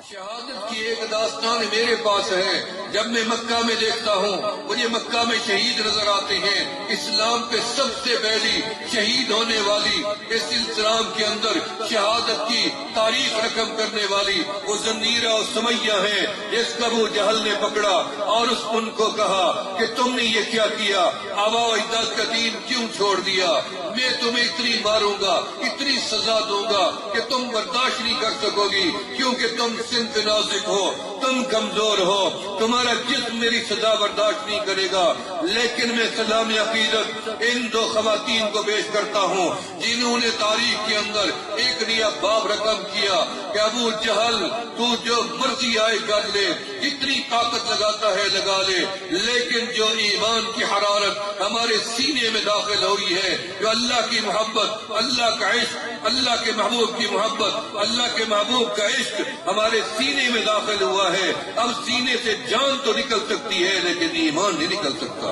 شہادت کی ایک داستان میرے پاس ہے. جب میں مکہ میں دیکھتا ہوں مجھے مکہ میں شہید نظر آتے ہیں. اسلام پہ سب سے پہلی شہید ہونے والی اس اسلام کے اندر شہادت کی تاریخ رقم کرنے والی وہ زنیرہ اور سمیہ ہیں جس کو ابو جہل نے پکڑا اور ان کو کہا کہ تم نے یہ کیا کیا, آبا و اجداد کا دین کیوں چھوڑ دیا؟ میں تمہیں اتنی ماروں گا, اتنی سزا دوں گا کہ تم برداشت نہیں کر سکو گی, کیونکہ تم سنت نازک ہو, تم کمزور ہو, تمہارا جسم میری سزا برداشت نہیں کرے گا. لیکن میں سلام عقیدت ان دو خواتین کو پیش کرتا ہوں جنہوں نے تاریخ کے اندر ایک نیا باب رقم کیا کہ ابو جہل تو جو مرضی آئے کر لے, اتنی طاقت لگاتا ہے لگا لے, لیکن جو ایمان کی حرارت ہمارے سینے میں داخل ہوئی ہے, جو اللہ کی محبت, اللہ کا عشق, اللہ کے محبوب کی محبت, اللہ کے محبوب کا عشق ہمارے سینے میں داخل ہوا ہے. اب سینے سے جان تو نکل سکتی ہے لیکن ایمان نہیں نکل سکتا.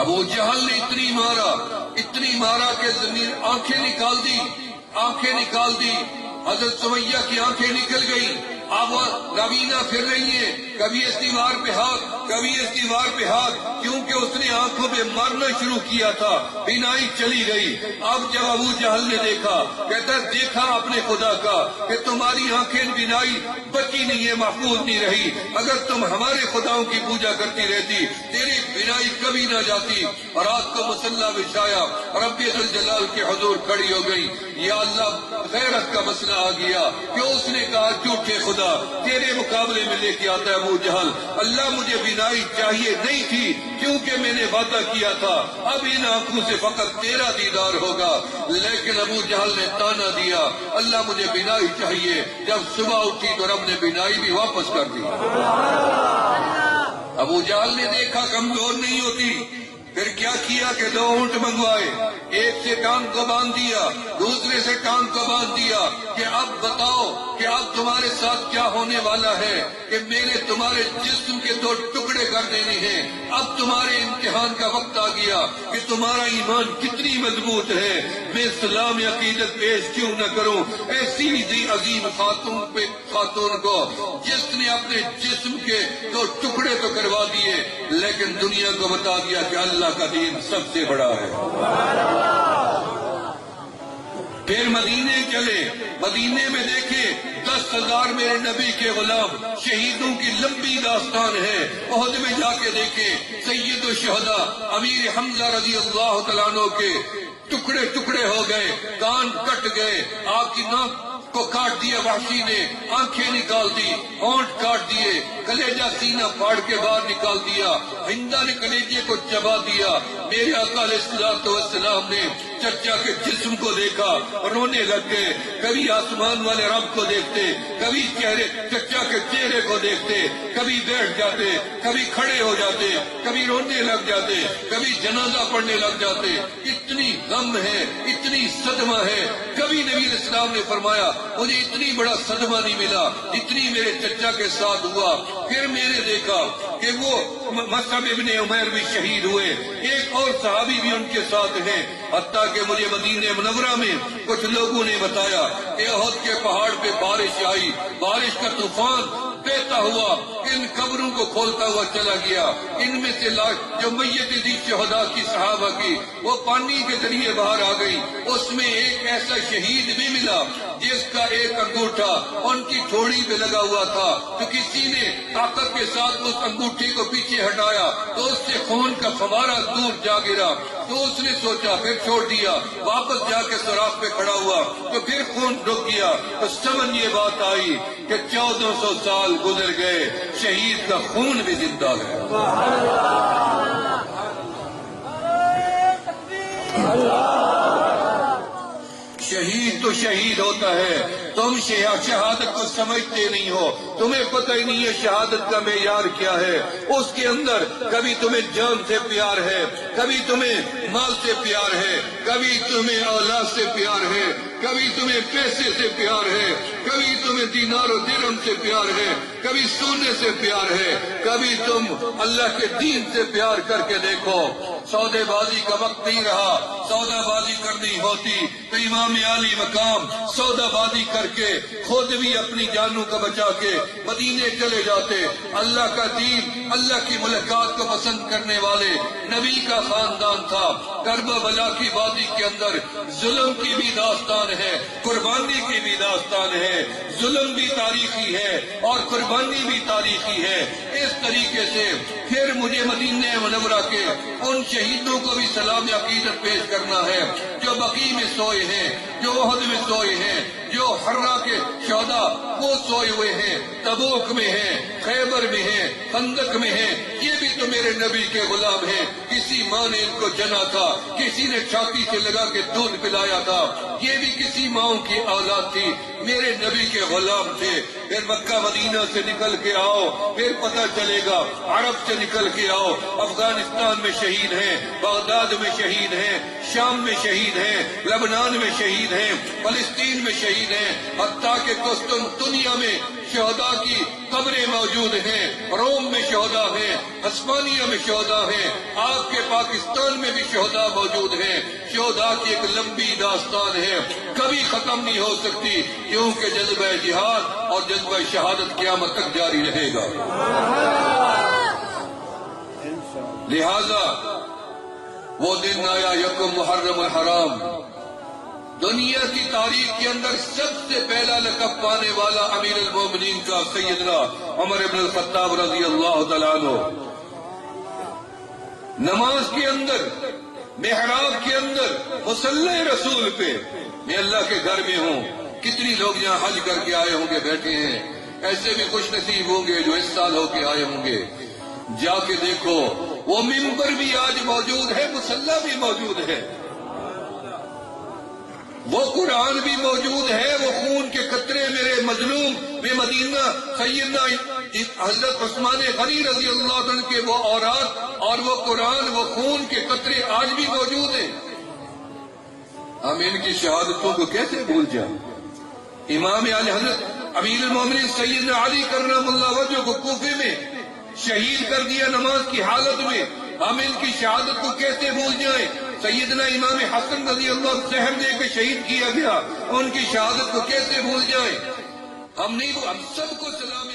ابو جہل نے اتنی مارا کہ زمین آنکھیں نکال دی, حضرت سمیہ کی آنکھیں نکل گئی. اب روینہ پھر رہی ہے, کبھی اس دیوار پہ ہاتھ, کبھی اس دیوار پہ ہاتھ, کیونکہ اس نے آنکھوں پہ مارنا شروع کیا تھا, بینائی چلی گئی. اب جب ابو جہل نے دیکھا, کہتا دیکھا اپنے خدا کا کہ تمہاری آنکھیں بینائی بچی نہیں ہے, محفوظ نہیں رہی, اگر تم ہمارے خداؤں کی پوجا کرتی رہتی تیری بینائی کبھی نہ جاتی. اور رات کو مسلح بچھایا, رب ذوالجلال کے حضور کھڑی ہو گئی, یا اللہ غیرت کا مسئلہ آ گیا کہ اس نے کہا جھوٹے خدا تیرے مقابلے میں لے کے آتا ہے ابو جہل, اللہ مجھے بینائی چاہیے نہیں تھی کیونکہ میں نے وعدہ کیا تھا اب ان آنکھوں سے فقط تیرا دیدار ہوگا. لیکن ابو جہل نے تانا دیا, اللہ مجھے بینائی چاہیے. جب صبح اٹھی تو رب نے بینائی بھی واپس کر دی. ابو جہل نے دیکھا کمزور نہیں ہوتی, پھر کیا کیا کہ 2 اونٹ منگوائے, ایک سے ٹانگ کو باندھ دیا, دوسرے سے ٹانگ کو باندھ دیا کہ اب بتاؤ کہ اب تمہارے ساتھ کیا ہونے والا ہے, کہ میں نے تمہارے جسم کے 2 ٹکڑے کر دینے ہیں. اب تمہارے امتحان کا وقت آ گیا کہ تمہارا ایمان کتنی مضبوط ہے. میں اسلام عقیدت پیش کیوں نہ کروں ایسی عظیم خاتون کو جس نے اپنے جسم کے 2 ٹکڑے تو کروا دیے لیکن دنیا کو بتا دیا کہ اللہ کا دین سب سے بڑا ہے. پھر مدینے چلے, مدینے میں دیکھے 10,000 میرے نبی کے غلام, شہیدوں کی لمبی داستان ہے. احد میں جا کے دیکھے سید الشہداء امیر حمزہ رضی اللہ تعالیٰ عنہ کے ٹکڑے ہو گئے, کان کٹ گئے, آپ کی ناک کو کاٹ دیا وحشی نے, آنکھیں نکال دی, ہونٹ کاٹ دیے, کلیجہ سینہ پھاڑ کے باہر نکال دیا, ہندا نے کلیجے کو چبا دیا. میرے آقا علیہ السلام نے چچا کے جسم کو دیکھا, رونے لگ گئے. کبھی آسمان والے رب کو دیکھتے, کبھی چچا کے چہرے کو دیکھتے, کبھی بیٹھ جاتے, کبھی کھڑے ہو جاتے, کبھی رونے لگ جاتے, کبھی جنازہ پڑھنے لگ جاتے. اتنی غم ہے, اتنی صدمہ ہے. کبھی نبی علیہ السلام نے فرمایا مجھے اتنی بڑا صدمہ نہیں ملا اتنی میرے چچا کے ساتھ ہوا. پھر میں نے دیکھا کہ وہ مصعب ابن عمیر بھی شہید ہوئے, ایک اور صحابی بھی ان کے ساتھ ہیں. حتیٰ کہ مجھے مدینہ منورہ میں کچھ لوگوں نے بتایا کہ احد کے پہاڑ پہ بارش آئی, بارش کا طوفان بہتا ہوا ان قبروں کو کھولتا ہوا چلا گیا. ان میں سے جو میت تھی شہداء کی صحابہ کی وہ پانی کے ذریعے باہر آ گئی. اس میں ایک ایسا شہید بھی ملا جس کا ایک انگوٹھا ان کی تھوڑی پہ لگا ہوا تھا, تو کسی نے طاقت کے ساتھ اس انگوٹھی کو پیچھے ہٹایا تو اس سے خون کا فوارہ دور جا گرا. تو اس نے سوچا, پھر چھوڑ دیا, واپس جا کے سوراخ پہ کھڑا ہوا تو پھر خون رک گیا. تو سمجھ یہ بات آئی کہ 1400 سال گزر گئے, شہید کا خون بھی زندہ ہے. شہید تو شہید ہوتا ہے, تم شہادت کو سمجھتے نہیں ہو, تمہیں پتہ ہی نہیں ہے شہادت کا معیار کیا ہے. اس کے اندر کبھی تمہیں جان سے پیار ہے, کبھی تمہیں مال سے پیار ہے, کبھی تمہیں اولاد سے پیار ہے, کبھی تمہیں پیسے سے پیار ہے, کبھی تمہیں دینار و درہم سے پیار ہے, کبھی سونے سے پیار ہے, کبھی تم اللہ کے دین سے پیار کر کے دیکھو. سودے بازی کا وقت نہیں رہا, سودا بازی کرنے نہیں ہوتی تو امام عالی مقام سودا بازی کر کے خود بھی اپنی جانوں کو بچا کے مدینے چلے جاتے۔ اللہ کا دین، اللہ کی ملاقات کو پسند کرنے والے نبی کا خاندان تھا۔ کربلا کی وادی کے اندر ظلم کی بھی داستان ہے، قربانی کی بھی داستان ہے، ظلم بھی تاریخی ہے اور قربانی بھی تاریخی ہے۔ اس طریقے سے پھر مجھے مدینہ منورہ کے ان شہیدوں کو بھی سلام عقیدت پیش کرنا ہے جو بقیع میں سوئے ہیں، جو احد میں سوئے ہیں، جو حرہ کے شہداء وہ سوئے ہوئے ہیں، تبوک میں ہیں، خیبر میں ہیں، خندق میں ہیں۔ یہ بھی تو میرے نبی کے غلام ہیں۔ کسی ماں نے ان کو جنا تھا، کسی نے چھاتی سے لگا کے دودھ پلایا تھا، یہ بھی کسی ماں کی اولاد تھی، میرے نبی کے غلام تھے۔ پھر مکہ مدینہ سے نکل کے آؤ، پھر پتہ چلے گا عرب سے نکل کے آؤ، افغانستان میں شہید ہیں، بغداد میں شہید ہیں، شام میں شہید ہیں، لبنان میں شہید ہیں، فلسطین میں شہید ہیں، حتیٰ کہ قسطنطنیہ میں شہداء کی قبریں موجود ہیں، روم میں شہداء ہیں، عثمانیہ میں شہداء ہیں، آپ کے پاکستان میں بھی شہداء موجود ہیں۔ شہداء کی ایک لمبی داستان ہے، کبھی ختم نہیں ہو سکتی، کیونکہ جذبہ جہاد اور جذبہ شہادت قیامت تک جاری رہے گا۔ لہذا وہ دن آیا یکم محرم الحرام، دنیا کی تاریخ کے اندر سب سے پہلا لقب پانے والا امیر المومنین کا سیدنا عمر بن الخطاب رضی اللہ تعالیٰ عنہ، نماز کے اندر، محراب کے اندر، مصلی رسول پہ، میں اللہ کے گھر میں ہوں، کتنی لوگ یہاں حج کر کے آئے ہوں گے بیٹھے ہیں، ایسے بھی خوش نصیب ہوں گے جو اس سال ہو کے آئے ہوں گے۔ جا کے دیکھو وہ ممبر بھی آج موجود ہے، مصلی بھی موجود ہے، وہ قرآن بھی موجود ہے، وہ خون کے قطرے میرے مظلوم میں مدینہ سیدنا حضرت عثمان غنی رضی اللہ عنہ کے وہ اوراد اور وہ قرآن، وہ خون کے قطرے آج بھی موجود ہیں۔ ہم ان کی شہادتوں کو کیسے بھول جائیں؟ امام اعلی حضرت امیر المومنین سیدنا علی کرم اللہ وجہہ کو کوفے میں شہید کر دیا نماز کی حالت میں، ہم ان کی شہادت کو کیسے بھول جائیں؟ سیدنا امام حسن رضی اللہ عنہ زہر دے کے شہید کیا گیا، ان کی شہادت کو کیسے بھول جائیں؟ ہم سب کو سلام